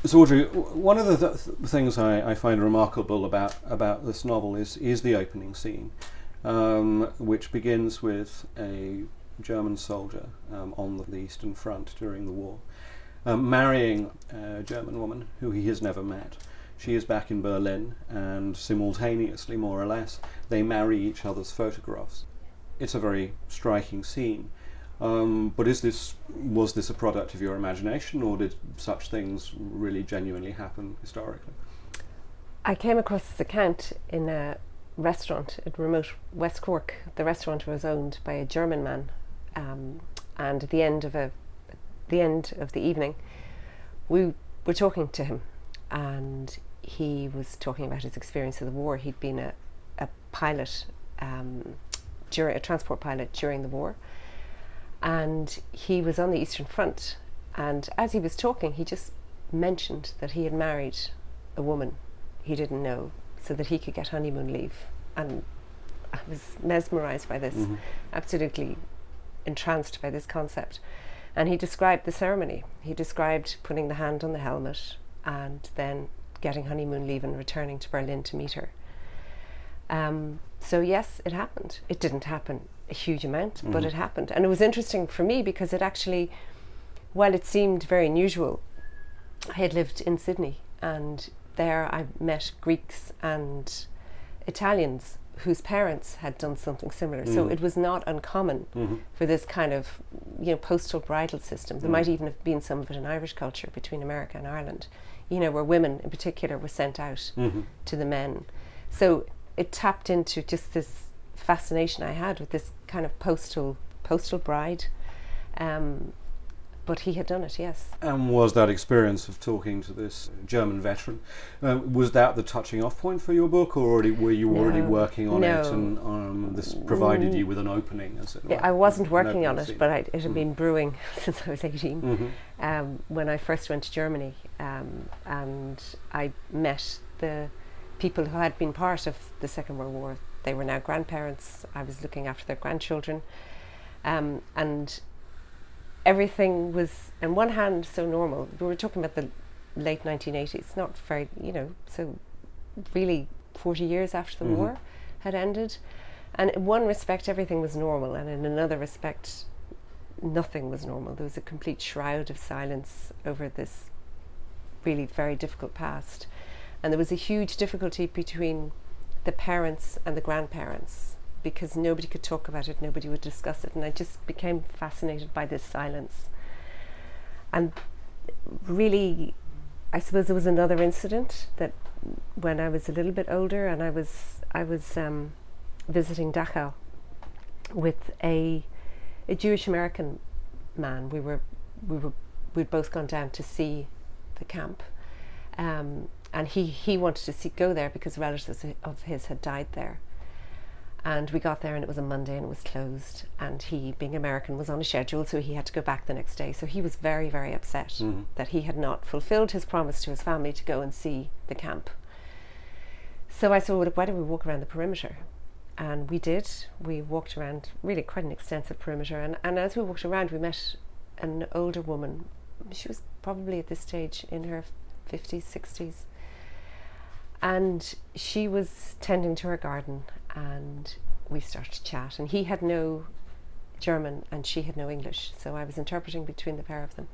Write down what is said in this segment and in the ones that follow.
So, Audrey, one of the things I find remarkable about this novel is the opening scene, which begins with a German soldier on the Eastern Front during the war, marrying a German woman who he has never met. She is back in Berlin, and simultaneously, more or less, they marry each other's photographs. It's a very striking scene. But was this a product of your imagination, or did such things really genuinely happen historically? I came across this account in a restaurant at remote West Cork. The restaurant was owned by a German man, and at the end of the evening, we were talking to him, and he was talking about his experience of the war. He'd been a pilot, a transport pilot during the war. And he was on the Eastern Front, and as he was talking, he just mentioned that he had married a woman he didn't know so that he could get honeymoon leave. And I was mesmerised by this, absolutely entranced by this concept. And he described the ceremony. He described putting the hand on the helmet and then getting honeymoon leave and returning to Berlin to meet her. So yes, it happened. It didn't happen a huge amount, but it happened. And it was interesting for me because it actually, while it seemed very unusual, I had lived in Sydney, and there I met Greeks and Italians whose parents had done something similar. So it was not uncommon for this kind of, postal bridal system. There might even have been some of it in Irish culture between America and Ireland, where women in particular were sent out to the men. So it tapped into just this fascination I had with this kind of postal bride, but he had done it, yes. And was that experience of talking to this German veteran, was that the touching off point for your book, or were you already working on it, and this provided you with an opening, as it were? I wasn't working on it, but it had been brewing since I was 18, when I first went to Germany, and I met the people who had been part of the Second World War. They were now grandparents. I was looking after their grandchildren, and everything was, on one hand, so normal. We were talking about the late 1980s, not very, so really 40 years after the war had ended. And in one respect, everything was normal, and in another respect, nothing was normal. There was a complete shroud of silence over this really very difficult past. And there was a huge difficulty between the parents and the grandparents, because nobody could talk about it, nobody would discuss it, and I just became fascinated by this silence. And really, I suppose there was another incident that when I was a little bit older, and I was visiting Dachau with a Jewish American man. We'd both gone down to see the camp. And he wanted to go there because relatives of his had died there. And we got there, and it was a Monday, and it was closed. And he, being American, was on a schedule, so he had to go back the next day. So he was very, very upset that he had not fulfilled his promise to his family to go and see the camp. So I said, well, why don't we walk around the perimeter? And we did. We walked around really quite an extensive perimeter. And as we walked around, we met an older woman. She was probably at this stage in her 50s, 60s. And she was tending to her garden, and we started to chat. And he had no German and she had no English, so I was interpreting between the pair of them.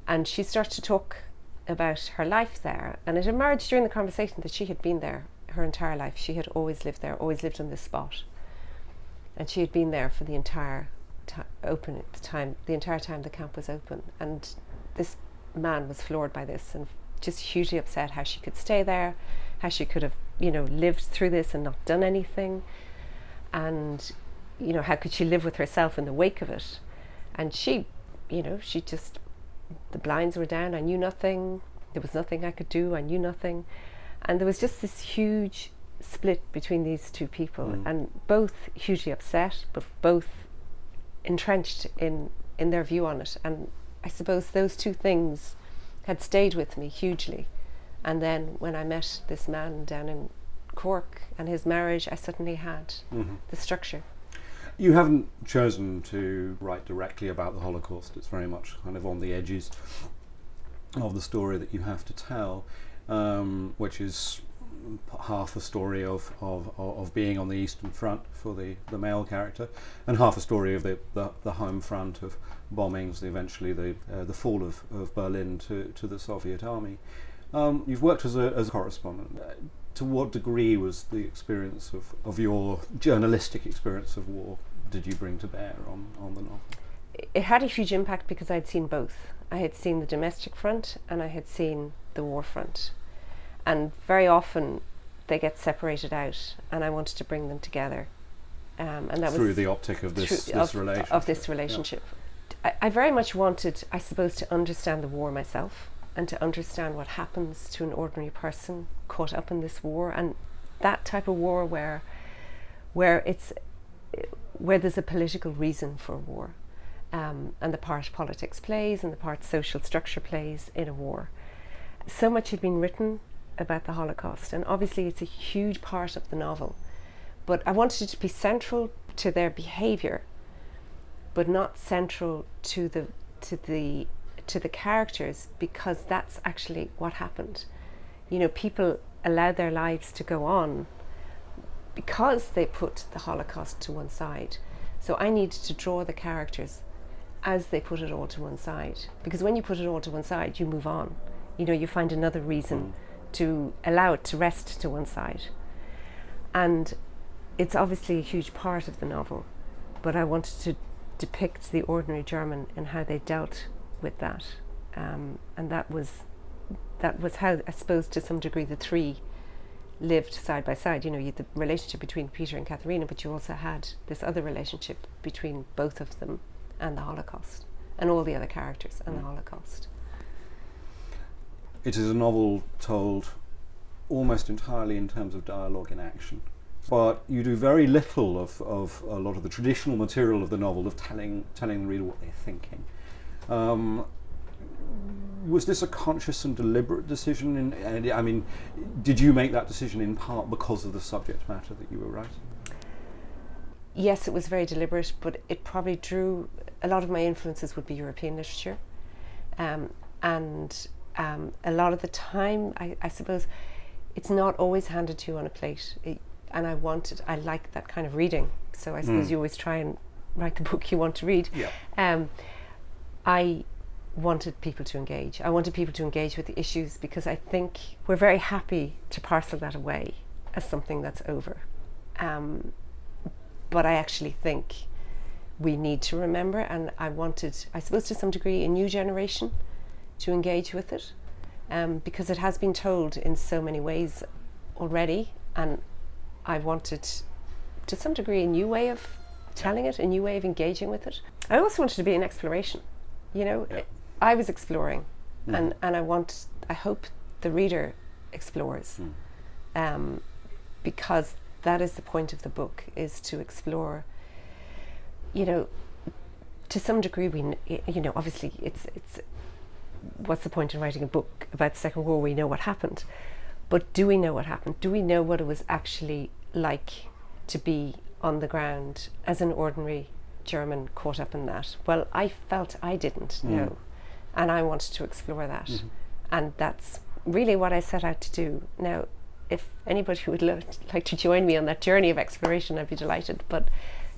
And she started to talk about her life there, and it emerged during the conversation that she had been there her entire life. She had always lived there, always lived on this spot, and she had been there for the entire time the camp was open. And this man was floored by this and just hugely upset how she could stay there, how she could have, lived through this and not done anything, and how could she live with herself in the wake of it. And she just, the blinds were down, I knew nothing, there was nothing I could do, I knew nothing, and there was just this huge split between these two people, and both hugely upset, but both entrenched in their view on it. And I suppose those two things had stayed with me hugely. And then when I met this man down in Cork and his marriage, I suddenly had the structure. You haven't chosen to write directly about the Holocaust. It's very much kind of on the edges. of the story that you have to tell, which is half a story of being on the Eastern Front for the male character, and half a story of the home front of bombings, eventually the fall of Berlin to the Soviet army. You've worked as a correspondent. To what degree was the experience of your journalistic experience of war did you bring to bear on the novel? It had a huge impact because I'd seen both. I had seen the domestic front and I had seen the war front. And very often they get separated out, and I wanted to bring them together. And that through was the optic of this relationship. Of this relationship. Yeah. I very much wanted, I suppose, to understand the war myself, and to understand what happens to an ordinary person caught up in this war, and that type of war where there's a political reason for war, and the part politics plays and the part social structure plays in a war. So much had been written about the Holocaust, and obviously it's a huge part of the novel, but I wanted it to be central to their behaviour, but not central to the characters, because that's actually what happened. You know, people allowed their lives to go on because they put the Holocaust to one side. So I needed to draw the characters as they put it all to one side, because when you put it all to one side, you move on. You know, you find another reason to allow it to rest to one side. And it's obviously a huge part of the novel, but I wanted to depict the ordinary German and how they dealt with that. And that was how, I suppose, to some degree, the three lived side by side. You know, you had the relationship between Peter and Katharina, but you also had this other relationship between both of them and the Holocaust, and all the other characters and the Holocaust. It is a novel told almost entirely in terms of dialogue in action, but you do very little of a lot of the traditional material of the novel, of telling the reader what they're thinking. Was this a conscious and deliberate decision? I mean, did you make that decision in part because of the subject matter that you were writing? Yes, it was very deliberate, but it probably drew, a lot of my influences would be European literature, and a lot of the time, I suppose, it's not always handed to you on a plate, and I like that kind of reading, so I suppose you always try and write the book you want to read. Yeah. I wanted people to engage. I wanted people to engage with the issues, because I think we're very happy to parcel that away as something that's over. But I actually think we need to remember, and I wanted, I suppose to some degree, a new generation to engage with it, because it has been told in so many ways already, and I wanted, to some degree, a new way of telling it, a new way of engaging with it. I also wanted to be an exploration. You know, I was exploring, and I hope the reader explores, because that is the point of the book, is to explore. You know, to some degree, obviously it's what's the point in writing a book about the Second War? We know what happened, but do we know what happened? Do we know what it was actually like to be on the ground as an ordinary German caught up in that? Well, I felt I didn't know, and I wanted to explore that, and that's really what I set out to do. Now, if anybody would like to join me on that journey of exploration, I'd be delighted, but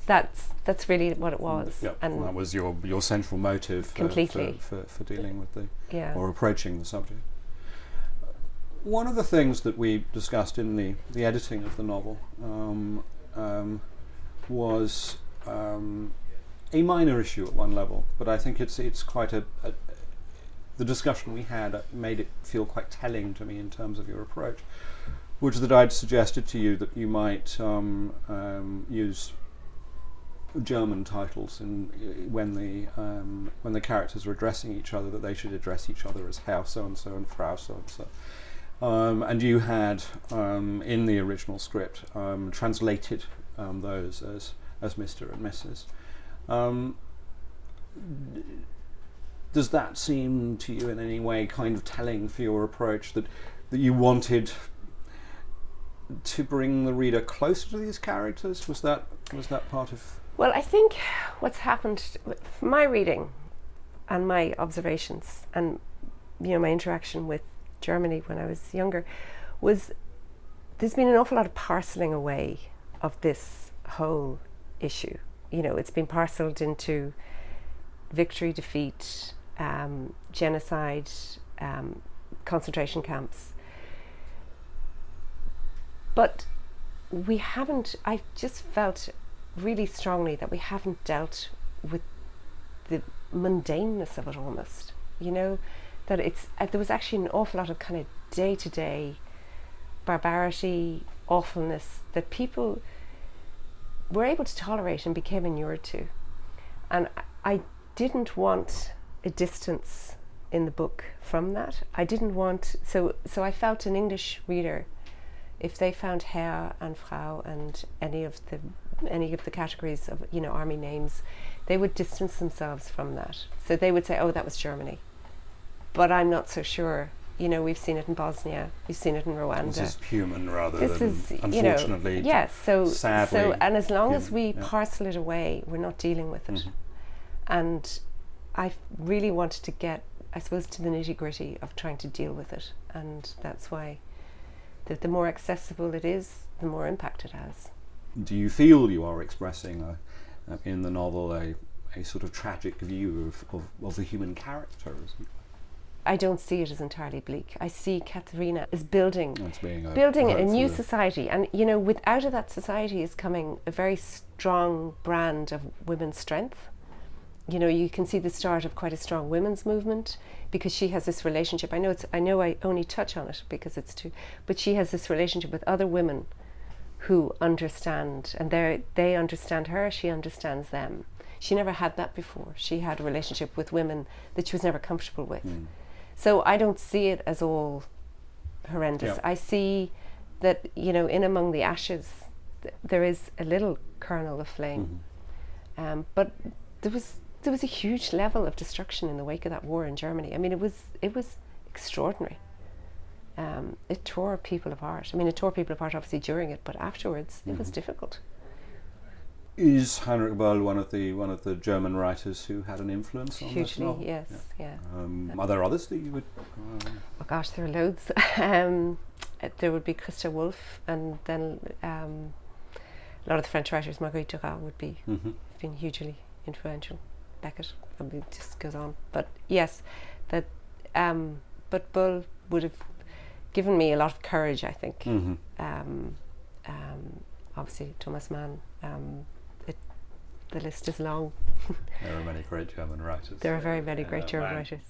that's really what it was. And that was your central motive for dealing with or approaching the subject. One of the things that we discussed in the editing of the novel was a minor issue at one level, but I think it's quite the discussion we had made it feel quite telling to me in terms of your approach, which is that I'd suggested to you that you might use German titles when the characters are addressing each other, that they should address each other as Herr so and so and Frau so and so. And you had in the original script translated those as Mr. and Mrs. Does that seem to you in any way kind of telling for your approach, that you wanted to bring the reader closer to these characters? Was that part of? Well, I think what's happened from my reading and my observations, and my interaction with Germany when I was younger, was there's been an awful lot of parcelling away of this whole issue. It's been parcelled into victory, defeat, genocide, concentration camps. But I just felt really strongly that we haven't dealt with the mundaneness of it almost. That there was actually an awful lot of kind of day-to-day barbarity, awfulness that people were able to tolerate and became inured to. And I didn't want a distance in the book from that. I didn't want, so I felt an English reader, if they found Herr and Frau and any of the categories of army names, they would distance themselves from that. So they would say, oh, that was Germany. But I'm not so sure. We've seen it in Bosnia, we've seen it in Rwanda. This is human rather than, unfortunately, yes. Sadly. So, and as long as we parcel it away, we're not dealing with it. And I really wanted to get, I suppose, to the nitty-gritty of trying to deal with it. And that's why the more accessible it is, the more impact it has. Do you feel you are expressing in the novel a sort of tragic view of the human character? I don't see it as entirely bleak. I see Katharina as building a new society, and out of that society is coming a very strong brand of women's strength. You can see the start of quite a strong women's movement, because she has this relationship. I know I only touch on it because it's too, but she has this relationship with other women who understand, and they understand her, she understands them. She never had that before. She had a relationship with women that she was never comfortable with. So I don't see it as all horrendous. I see that, in among the ashes, there is a little kernel of flame. But there was a huge level of destruction in the wake of that war in Germany. I mean, it was extraordinary. It tore people apart. I mean, it tore people apart obviously during it, but afterwards it was difficult. Is Heinrich Böll one of the German writers who had an influence on this novel? Hugely, yes, yeah. Are there others that you would? Oh gosh, there are loads. There would be Christa Wolf, and then a lot of the French writers. Marguerite Duras would be been hugely influential. Beckett, it just goes on. But yes, but Böll would have given me a lot of courage, I think. Obviously, Thomas Mann. The list is long. There are many great German writers. There are very many great German writers.